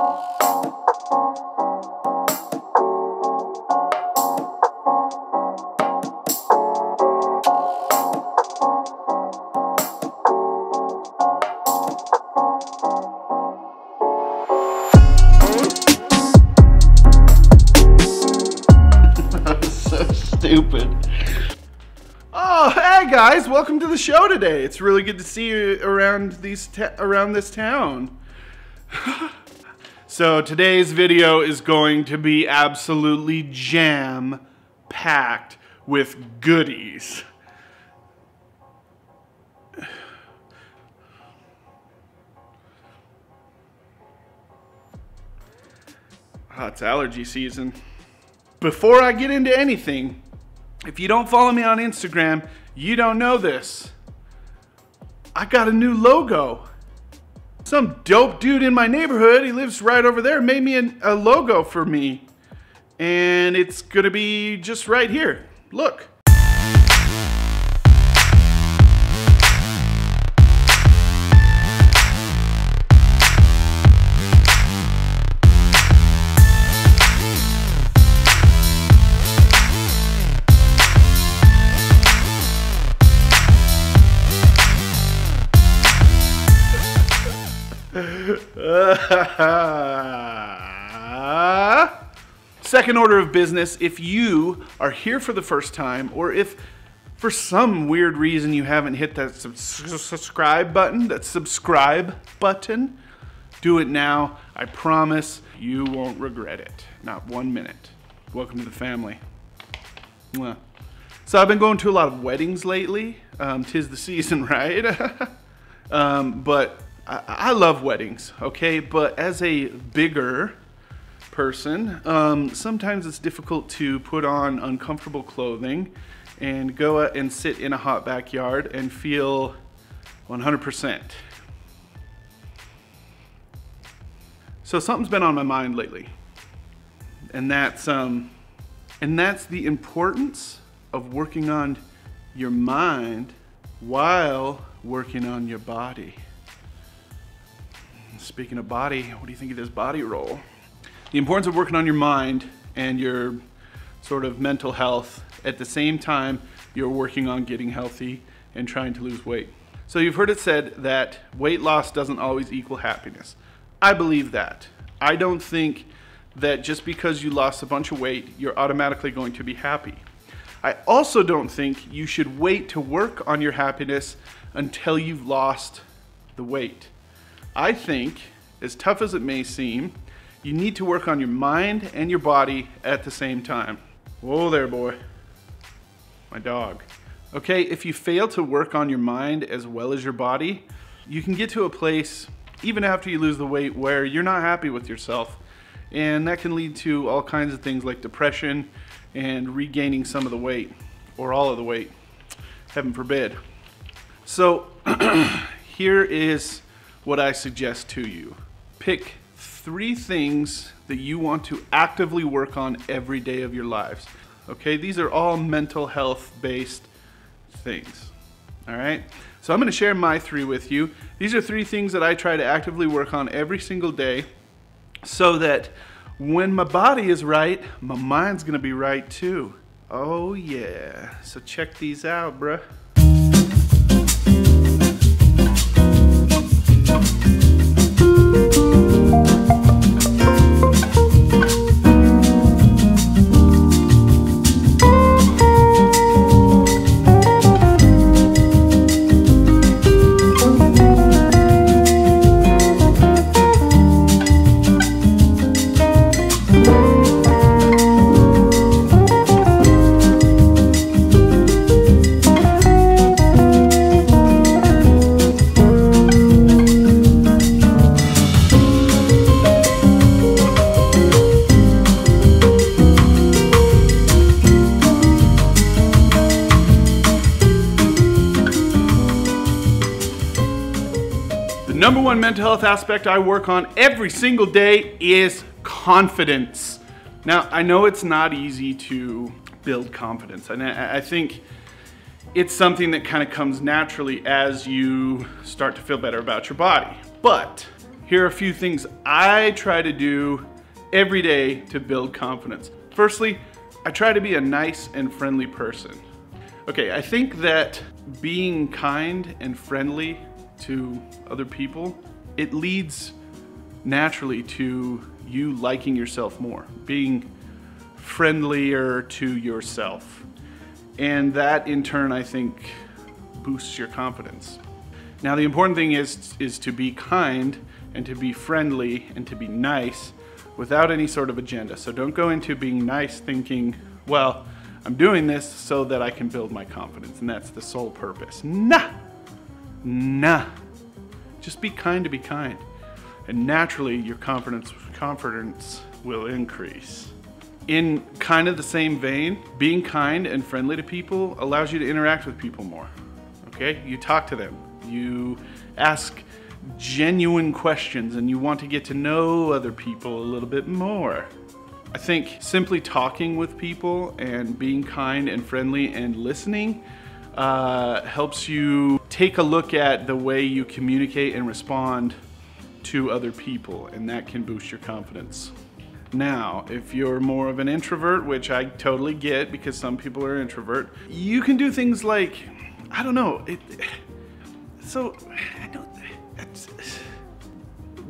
Stupid. Oh, hey guys, welcome to the show today. It's really good to see you around this town. So today's video is going to be absolutely jam-packed with goodies. It's allergy season. Before I get into anything, if you don't follow me on Instagram, you don't know this. I got a new logo. Some dope dude in my neighborhood, he lives right over there, made me a logo for me. And it's gonna be just right here. Look. Second order of business, if you are here for the first time, or if for some weird reason you haven't hit that subscribe button, do it now. I promise you won't regret it. Not 1 minute. Welcome to the family. Mwah. So I've been going to a lot of weddings lately. 'Tis the season, right? But I love weddings, okay? But as a bigger person, sometimes it's difficult to put on uncomfortable clothing and go out and sit in a hot backyard and feel 100%. So something's been on my mind lately, and that's the importance of working on your mind while working on your body. Speaking of body, what do you think of this body roll? The importance of working on your mind and your sort of mental health at the same time you're working on getting healthy and trying to lose weight. So you've heard it said that weight loss doesn't always equal happiness. I believe that. I don't think that just because you lost a bunch of weight, you're automatically going to be happy. I also don't think you should wait to work on your happiness until you've lost the weight. I think, as tough as it may seem, you need to work on your mind and your body at the same time. Whoa there, boy. My dog. Okay, if you fail to work on your mind as well as your body, you can get to a place, even after you lose the weight, where you're not happy with yourself. And that can lead to all kinds of things like depression and regaining some of the weight, or all of the weight. Heaven forbid. So, here is what I suggest to you. Pick 3 things that you want to actively work on every day of your lives. Okay, these are all mental health based things. All right, so I'm going to share my 3 with you. These are 3 things that I try to actively work on every single day, so that when my body is right, my mind's going to be right too. Oh yeah, so check these out, bruh. Number 1 mental health aspect I work on every single day is confidence. Now, I know it's not easy to build confidence, and I think it's something that kind of comes naturally as you start to feel better about your body. But Here are a few things I try to do every day to build confidence. Firstly, I try to be a nice and friendly person. Okay, I think that being kind and friendly to other people, it leads naturally to you liking yourself more, being friendlier to yourself. And that in turn, I think, boosts your confidence. Now, the important thing is to be kind and to be friendly and to be nice without any sort of agenda. So don't go into being nice thinking, well, I'm doing this so that I can build my confidence, and that's the sole purpose. Nah. Just be kind to be kind. And naturally, your confidence will increase. In kind of the same vein, being kind and friendly to people allows you to interact with people more. Okay? You talk to them. You ask genuine questions, and you want to get to know other people a little bit more. I think simply talking with people and being kind and friendly and listening helps you take a look at the way you communicate and respond to other people, and that can boost your confidence. Now, if you're more of an introvert, which I totally get because some people are introvert, you can do things like, I don't know,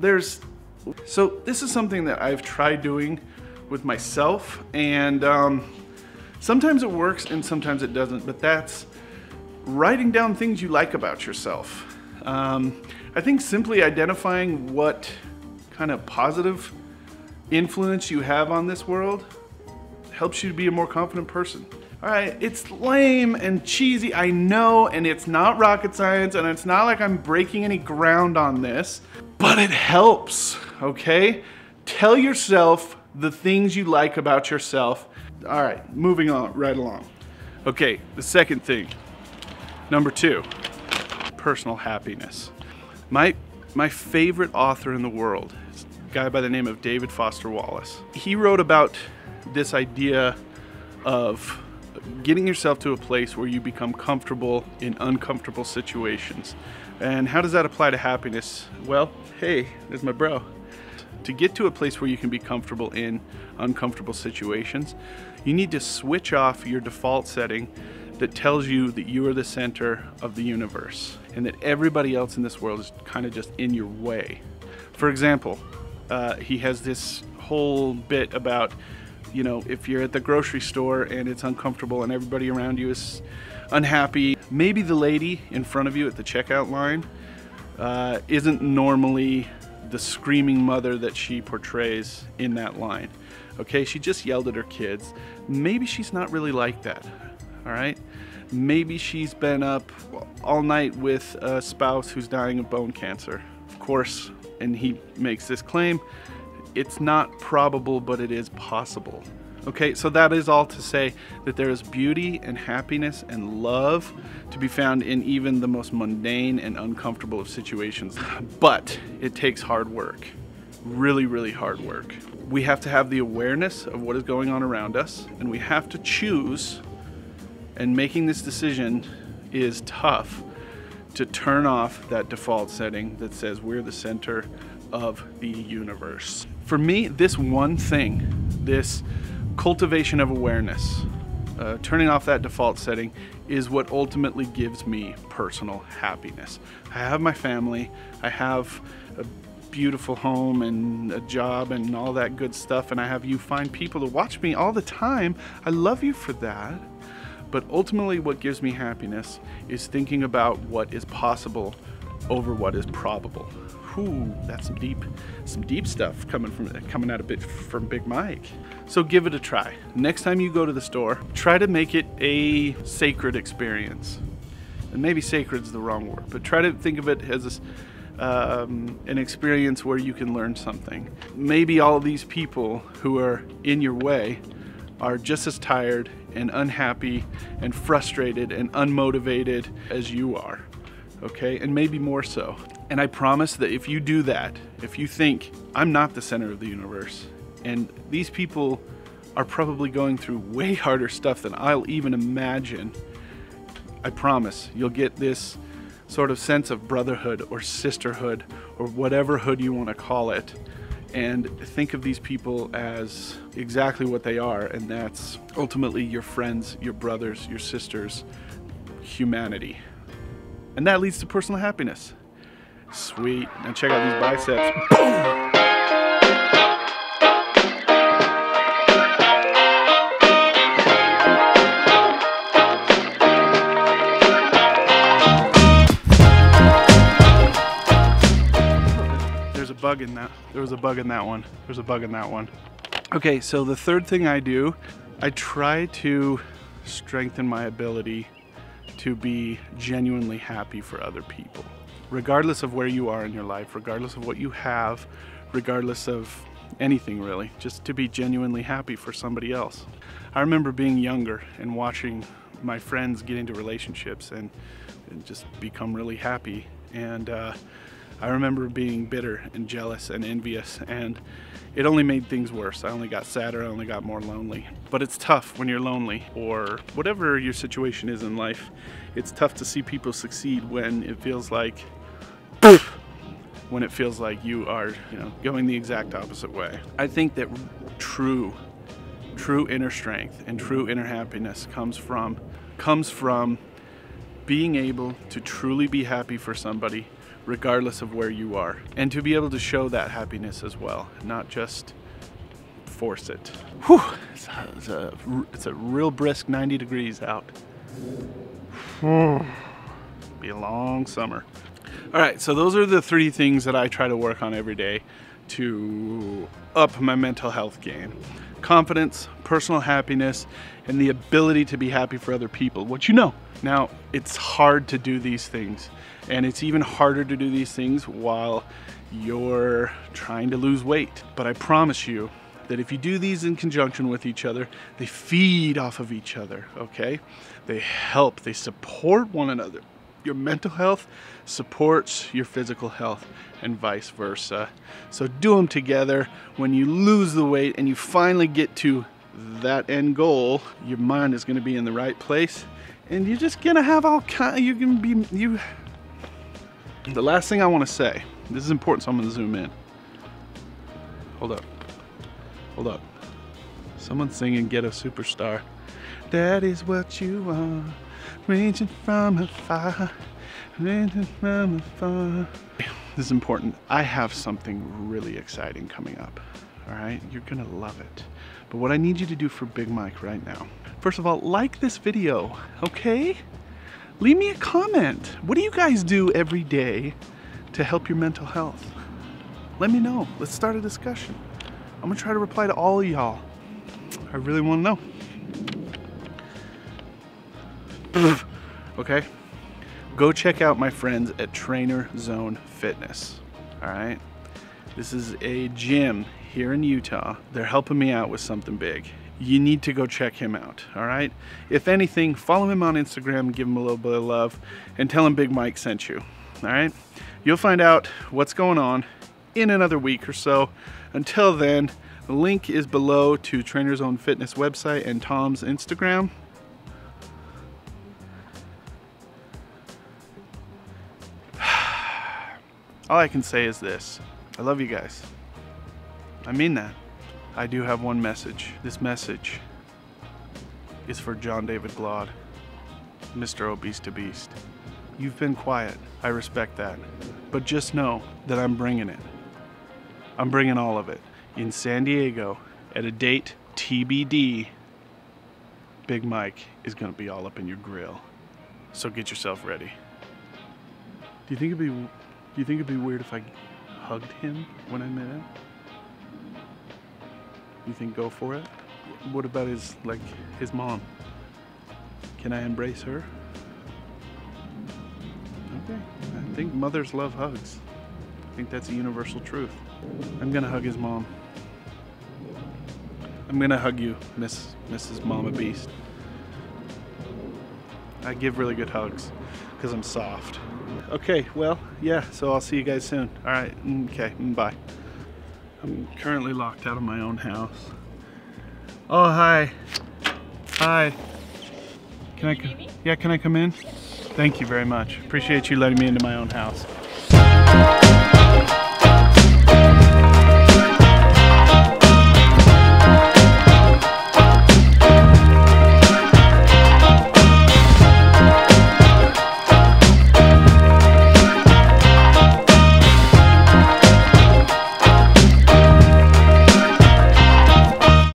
this is something that I've tried doing with myself, and sometimes it works and sometimes it doesn't, but that's writing down things you like about yourself. I think simply identifying what kind of positive influence you have on this world helps you to be a more confident person. All right, it's lame and cheesy, I know, and it's not rocket science, and it's not like I'm breaking any ground on this, but it helps, okay? Tell yourself the things you like about yourself. All right, moving on right along. Okay, the second thing, number 2, personal happiness. My favorite author in the world is a guy by the name of David Foster Wallace. He wrote about this idea of getting yourself to a place where you become comfortable in uncomfortable situations. And how does that apply to happiness? Well, hey, there's my bro. To get to a place where you can be comfortable in uncomfortable situations, you need to switch off your default setting that tells you that you are the center of the universe and that everybody else in this world is kind of just in your way. For example, he has this whole bit about, you know, if you're at the grocery store and it's uncomfortable and everybody around you is unhappy, maybe the lady in front of you at the checkout line isn't normally the screaming mother that she portrays in that line. Okay, she just yelled at her kids. Maybe she's not really like that, all right? Maybe she's been up all night with a spouse who's dying of bone cancer. Of course, and he makes this claim, it's not probable, but it is possible. Okay, so that is all to say that there is beauty and happiness and love to be found in even the most mundane and uncomfortable of situations. But it takes hard work, really, really hard work. We have to have the awareness of what is going on around us, and we have to choose, and making this decision is tough, to turn off that default setting that says we're the center of the universe. For me, this one thing, this cultivation of awareness, turning off that default setting, is what ultimately gives me personal happiness. I have my family, I have a beautiful home and a job and all that good stuff, and I have you fine people to watch me all the time. I love you for that. But ultimately what gives me happiness is thinking about what is possible over what is probable. Ooh, that's some deep stuff coming out from Big Mike. So give it a try. Next time you go to the store, try to make it a sacred experience. And maybe sacred's the wrong word, but try to think of it as an experience where you can learn something. Maybe all of these people who are in your way are just as tired and unhappy and frustrated and unmotivated as you are, okay? And maybe more so. And I promise that if you do that, if you think, I'm not the center of the universe, and these people are probably going through way harder stuff than I'll even imagine, I promise you'll get this sort of sense of brotherhood or sisterhood or whatever hood you want to call it, and think of these people as exactly what they are, and that's ultimately your friends, your brothers, your sisters, humanity. And that leads to personal happiness. Sweet. Now check out these biceps. Boom! Bug in that. There was a bug in that one. There's a bug in that one. Okay, so the third thing I do, I try to strengthen my ability to be genuinely happy for other people. Regardless of where you are in your life, regardless of what you have, regardless of anything really, just to be genuinely happy for somebody else. I remember being younger and watching my friends get into relationships and just become really happy, and I remember being bitter and jealous and envious, and it only made things worse. I only got sadder, I only got more lonely. But it's tough when you're lonely, or whatever your situation is in life. It's tough to see people succeed when it feels like, when it feels like you are, going the exact opposite way. I think that true inner strength and true inner happiness comes from being able to truly be happy for somebody regardless of where you are, and to be able to show that happiness as well, not just force it. Whew, it's a real brisk 90 degrees out. Be a long summer. All right, so those are the 3 things that I try to work on every day to up my mental health game. Confidence, personal happiness, and the ability to be happy for other people. Now, it's hard to do these things, and it's even harder to do these things while you're trying to lose weight. But I promise you that if you do these in conjunction with each other, they feed off of each other, okay? They help, they support one another. Your mental health supports your physical health and vice versa. So do them together. When you lose the weight and you finally get to that end goal, your mind is gonna be in the right place, and you're just gonna have all kinds, The last thing I wanna say, this is important, so I'm gonna zoom in. Hold up. Someone's singing Ghetto Superstar. That is what you are, reaching from afar, reaching from afar. This is important. I have something really exciting coming up, all right? You're gonna love it. But what I need you to do for Big Mike right now, first of all, like this video, okay? Leave me a comment. What do you guys do every day to help your mental health? Let me know. Let's start a discussion. I'm gonna try to reply to all of y'all. I really wanna know. Okay? Go check out my friends at Trainer Zone Fitness, all right? This is a gym here in Utah. They're helping me out with something big. You need to go check him out, all right? If anything, follow him on Instagram, give him a little bit of love, and tell him Big Mike sent you, all right? You'll find out what's going on in another week or so. Until then, the link is below to Trainer Zone Fitness website and Tom's Instagram. All I can say is this: I love you guys. I mean that. I do have one message. This message is for John David Glaude, Mr. Obese to Beast. You've been quiet. I respect that. But just know that I'm bringing it. I'm bringing all of it. In San Diego, at a date TBD, Big Mike is gonna be all up in your grill. So get yourself ready. Do you think it'd be weird if I hugged him when I met him? You think go for it? What about his mom? Can I embrace her? Okay, I think mothers love hugs. I think that's a universal truth. I'm gonna hug his mom. I'm gonna hug you, Mrs. Mama Beast. I give really good hugs because I'm soft. Okay, well, yeah, so I'll see you guys soon. All right, okay, bye. I'm currently locked out of my own house. Oh, hi. Hi. Can I come in? Thank you very much. Appreciate you letting me into my own house.